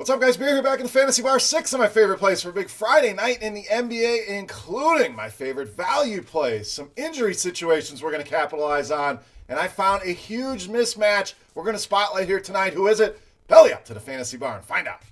What's up, guys? Beer here, back in the Fantasy Bar. 6 of my favorite plays for a big Friday night in the NBA, including my favorite value plays. Some injury situations we're going to capitalize on, and I found a huge mismatch we're going to spotlight here tonight. Who is it? Belly up to the Fantasy Bar and find out.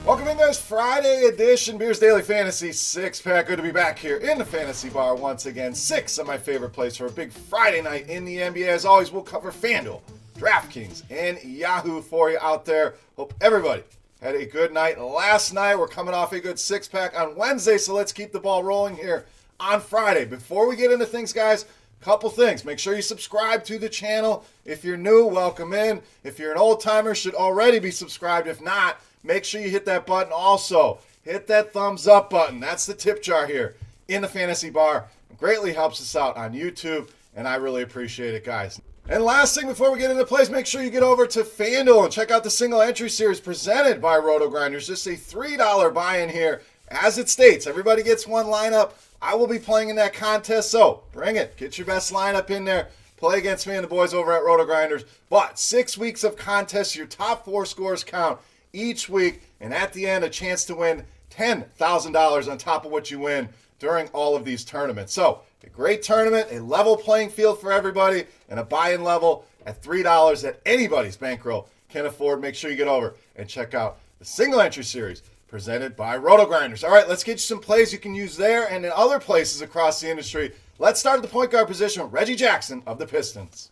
Welcome in, guys. Friday edition, Beer's Daily Fantasy 6-pack. Good to be back here in the Fantasy Bar once again. 6 of my favorite plays for a big Friday night in the NBA. As always, we'll cover FanDuel, DraftKings, and Yahoo for you out there. Hope everybody had a good night last night. We're coming off a good 6-pack on Wednesday, so let's keep the ball rolling here on Friday. Before we get into things, guys, couple things. Make sure you subscribe to the channel. If you're new, welcome in. If you're an old-timer, should already be subscribed. If not, make sure you hit that button also. Hit that thumbs up button. That's the tip jar here in the Fantasy Bar. It greatly helps us out on YouTube, and I really appreciate it, guys. And last thing before we get into plays, make sure you get over to FanDuel and check out the single entry series presented by RotoGrinders. Just a $3 buy-in here. As it states, everybody gets one lineup. I will be playing in that contest, so bring it. Get your best lineup in there. Play against me and the boys over at RotoGrinders. But 6 weeks of contests, your top 4 scores count each week, and at the end, a chance to win $10,000 on top of what you win during all of these tournaments. So, a great tournament, a level playing field for everybody, and a buy-in level at $3 that anybody's bankroll can afford. Make sure you get over and check out the single entry series presented by RotoGrinders. All right, let's get you some plays you can use there and in other places across the industry. Let's start at the point guard position with Reggie Jackson of the Pistons.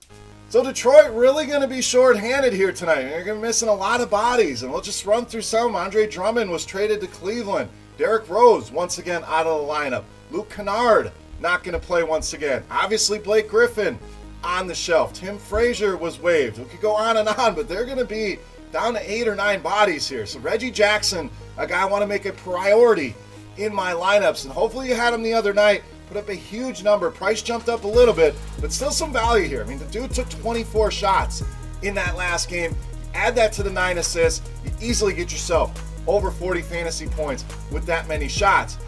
So Detroit really going to be short-handed here tonight. They're going to be missing a lot of bodies, and we'll just run through some. Andre Drummond was traded to Cleveland. Derrick Rose, once again, out of the lineup. Luke Kennard, not going to play once again. Obviously, Blake Griffin on the shelf. Tim Frazier was waived. We could go on and on, but they're going to be down to 8 or 9 bodies here. So Reggie Jackson, a guy I want to make a priority in my lineups, and hopefully you had him the other night. Put up a huge number. Price jumped up a little bit, but still some value here. I mean, the dude took 24 shots in that last game. Add that to the 9 assists. You easily get yourself over 40 fantasy points with that many shots.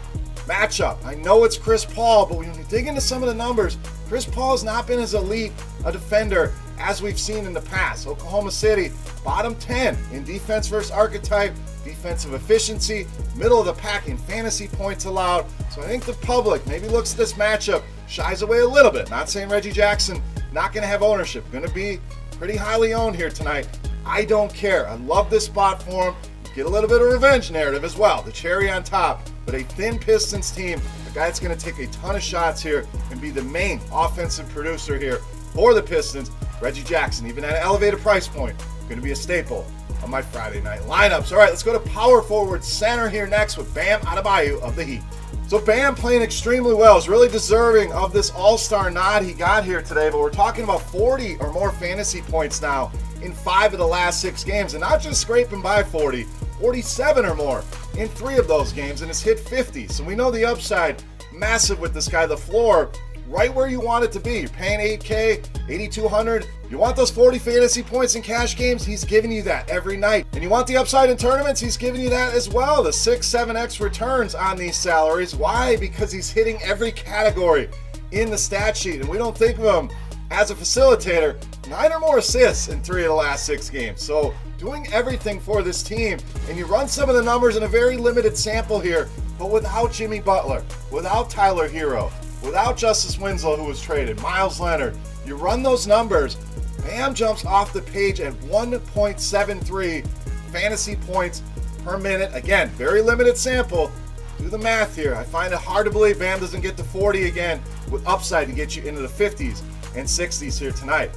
Matchup. I know it's Chris Paul, but when you dig into some of the numbers, Chris Paul has not been as elite a defender as we've seen in the past. Oklahoma City, bottom 10 in defense versus archetype, defensive efficiency, middle of the pack in fantasy points allowed. So I think the public maybe looks at this matchup, shies away a little bit. Not saying Reggie Jackson not going to have ownership. Going to be pretty highly owned here tonight. I don't care. I love this spot for him. Get a little bit of revenge narrative as well. The cherry on top. But a thin Pistons team, a guy that's going to take a ton of shots here and be the main offensive producer here for the Pistons. Reggie Jackson, even at an elevated price point, going to be a staple on my Friday night lineups. All right, let's go to power forward center here next with Bam Adebayo of the Heat. So Bam playing extremely well, is really deserving of this all-star nod he got here today, but we're talking about 40 or more fantasy points now in 5 of the last 6 games, and not just scraping by 40, 47 or more in 3 of those games, and it's hit 50. So we know the upside, massive with this guy. The floor, right where you want it to be. You're paying $8K, $8,200. You want those 40 fantasy points in cash games? He's giving you that every night. And you want the upside in tournaments? He's giving you that as well. The 6, 7X returns on these salaries. Why? Because he's hitting every category in the stat sheet. And we don't think of him as a facilitator. 9 or more assists in 3 of the last 6 games. So doing everything for this team. And you run some of the numbers in a very limited sample here, but without Jimmy Butler, without Tyler Hero, without Justice Winslow, who was traded, Miles Leonard, you run those numbers, Bam jumps off the page at 1.73 fantasy points per minute. Again, very limited sample. Do the math here. I find it hard to believe Bam doesn't get to 40 again with upside to get you into the 50s and 60s here tonight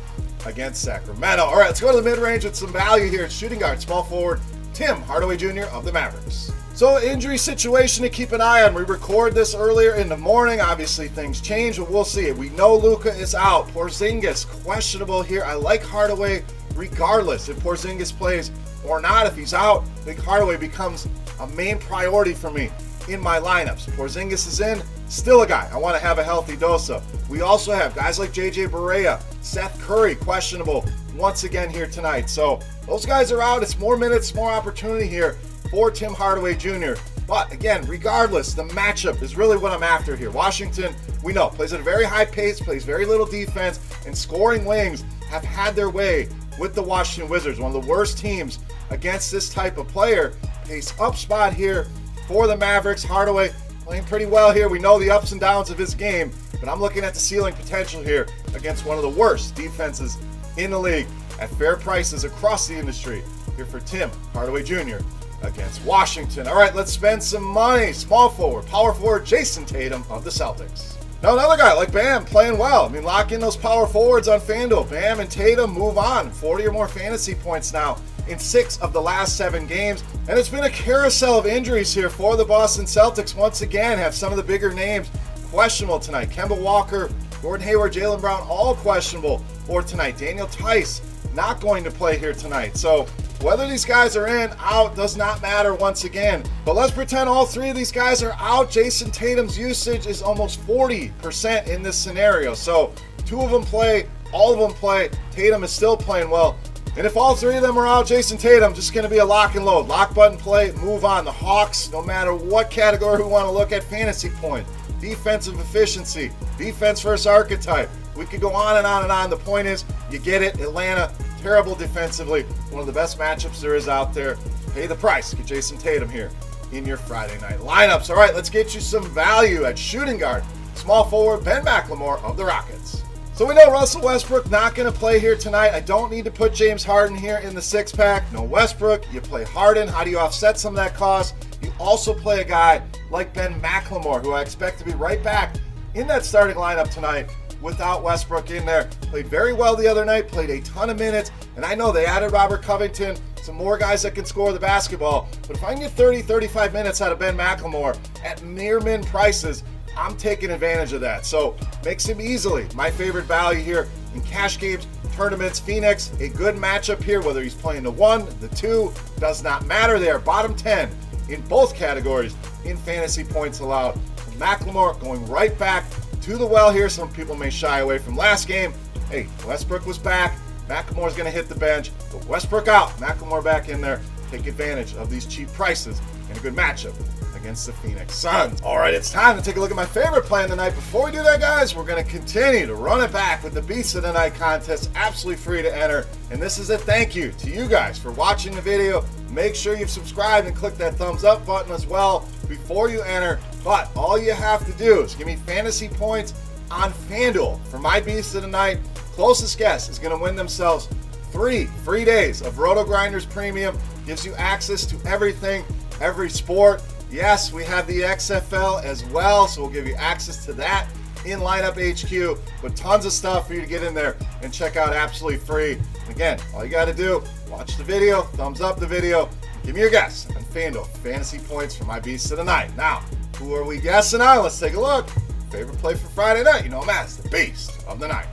against Sacramento. All right, let's go to the mid-range with some value here. Shooting guard, small forward, Tim Hardaway Jr. of the Mavericks. So injury situation to keep an eye on. We record this earlier in the morning. Obviously things change, but we'll see. We know Luka is out. Porzingis questionable here. I like Hardaway regardless if Porzingis plays or not. If he's out, I think Hardaway becomes a main priority for me in my lineups. Porzingis is in, still a guy I want to have a healthy dose of. We also have guys like JJ Barea, Seth Curry questionable once again here tonight. So those guys are out. It's more minutes, more opportunity here for Tim Hardaway Jr. But again, regardless, the matchup is really what I'm after here. Washington, we know, plays at a very high pace, plays very little defense, and scoring wings have had their way with the Washington Wizards, one of the worst teams against this type of player. Pace up spot here for the Mavericks. Hardaway playing pretty well here. We know the ups and downs of his game, but I'm looking at the ceiling potential here against one of the worst defenses in the league at fair prices across the industry. Here for Tim Hardaway Jr. against Washington. All right, let's spend some money. Small forward, power forward, Jayson Tatum of the Celtics. Now another guy like Bam playing well. I mean, lock in those power forwards on FanDuel. Bam and Tatum move on. 40 or more fantasy points now in 6 of the last 7 games. And it's been a carousel of injuries here for the Boston Celtics. Once again, have some of the bigger names questionable tonight. Kemba Walker, Gordon Hayward, Jaylen Brown, all questionable for tonight. Daniel Tice not going to play here tonight. So whether these guys are in, out, does not matter once again. But let's pretend all 3 of these guys are out. Jayson Tatum's usage is almost 40% in this scenario. So 2 of them play, all of them play. Tatum is still playing well. And if all 3 of them are out, Jayson Tatum just going to be a lock and load. Lock button play, move on. The Hawks, no matter what category we want to look at, fantasy points, defensive efficiency, defense versus archetype. We could go on and on and on. The point is, you get it. Atlanta, terrible defensively. One of the best matchups there is out there. Pay the price. Get Jayson Tatum here in your Friday night lineups. All right, let's get you some value at shooting guard. Small forward, Ben McLemore of the Rockets. So we know Russell Westbrook not going to play here tonight. I don't need to put James Harden here in the 6-pack. No Westbrook. You play Harden. How do you offset some of that cost? You also play a guy like Ben McLemore, who I expect to be right back in that starting lineup tonight without Westbrook in there. Played very well the other night, played a ton of minutes, and I know they added Robert Covington, some more guys that can score the basketball, but if I can get 30, 35 minutes out of Ben McLemore at near min prices, I'm taking advantage of that. So makes him easily my favorite value here in cash games, tournaments. Phoenix, a good matchup here, whether he's playing the 1, the 2, does not matter. They are bottom 10 in both categories in fantasy points allowed. McLemore going right back to the well here. Some people may shy away from last game. Hey, Westbrook was back. McLemore's going to hit the bench. But Westbrook out, McLemore back in there. Take advantage of these cheap prices and a good matchup against the Phoenix Suns. All right, it's time to take a look at my favorite play of the night. Before we do that, guys, we're going to continue to run it back with the Beast of the Night contest. Absolutely free to enter. And this is a thank you to you guys for watching the video. Make sure you've subscribed and click that thumbs up button as well before you enter. But all you have to do is give me fantasy points on FanDuel for my Beast of the Night. Closest guess is going to win themselves 3 free days of RotoGrinders Premium. Gives you access to everything, every sport. Yes, we have the XFL as well, so we'll give you access to that in Lineup HQ, but tons of stuff for you to get in there and check out absolutely free. And again, all you got to do, watch the video, thumbs up the video, give me your guess on FanDuel fantasy points for my Beast of the Night. Now, who are we guessing on? Let's take a look. Favorite play for Friday night, you know him as the Beast of the Night.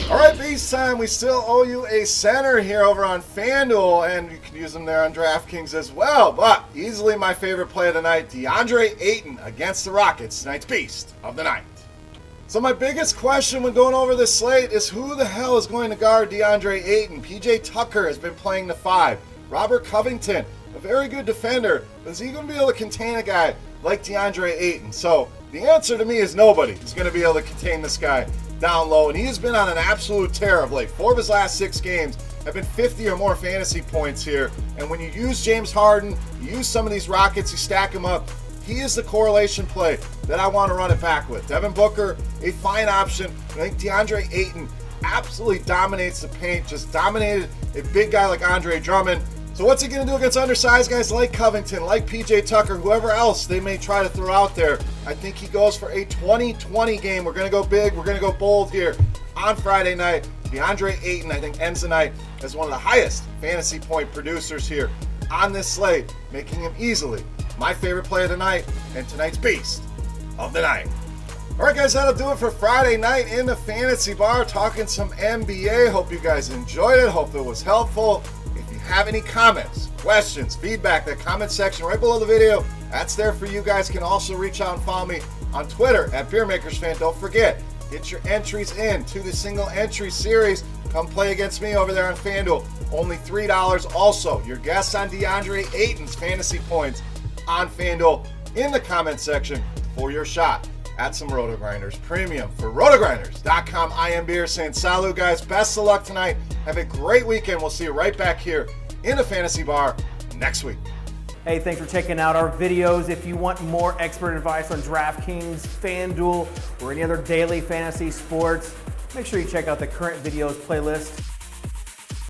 All right, Beast time. We still owe you a center here over on FanDuel, and you can use them there on DraftKings as well. But easily my favorite play of the night, DeAndre Ayton against the Rockets, tonight's Beast of the Night. So my biggest question when going over this slate is who the hell is going to guard DeAndre Ayton? PJ Tucker has been playing the 5. Robert Covington, a very good defender, but is he going to be able to contain a guy like DeAndre Ayton? So the answer to me is nobody is going to be able to contain this guy down low, and he has been on an absolute tear of late. 4 of his last 6 games have been 50 or more fantasy points here, and when you use James Harden, you use some of these Rockets, you stack them up, he is the correlation play that I want to run it back with. Devin Booker, a fine option. I think DeAndre Ayton absolutely dominates the paint, just dominated a big guy like Andre Drummond. So what's he going to do against undersized guys like Covington, like PJ Tucker, whoever else they may try to throw out there? I think he goes for a 20-20 game. We're going to go big. We're going to go bold here on Friday night. DeAndre Ayton, I think, ends the night as one of the highest fantasy point producers here on this slate, making him easily my favorite play of the night and tonight's Beast of the Night. All right, guys, that'll do it for Friday night in the Fantasy Bar, talking some NBA. Hope you guys enjoyed it. Hope it was helpful. If you have any comments, questions, feedback, that comment section right below the video, that's there for you guys. Can also reach out and follow me on Twitter at Beermakersfan. Don't forget, get your entries in to the single entry series. Come play against me over there on FanDuel. Only $3. Also, your guess on DeAndre Ayton's fantasy points on FanDuel in the comment section for your shot at some RotoGrinders Premium. For RotoGrinders.com, I am Beermakersfan. Salut, guys. Best of luck tonight. Have a great weekend. We'll see you right back here in the Fantasy Bar next week. Hey, thanks for checking out our videos. If you want more expert advice on DraftKings, FanDuel, or any other daily fantasy sports, make sure you check out the current videos playlist.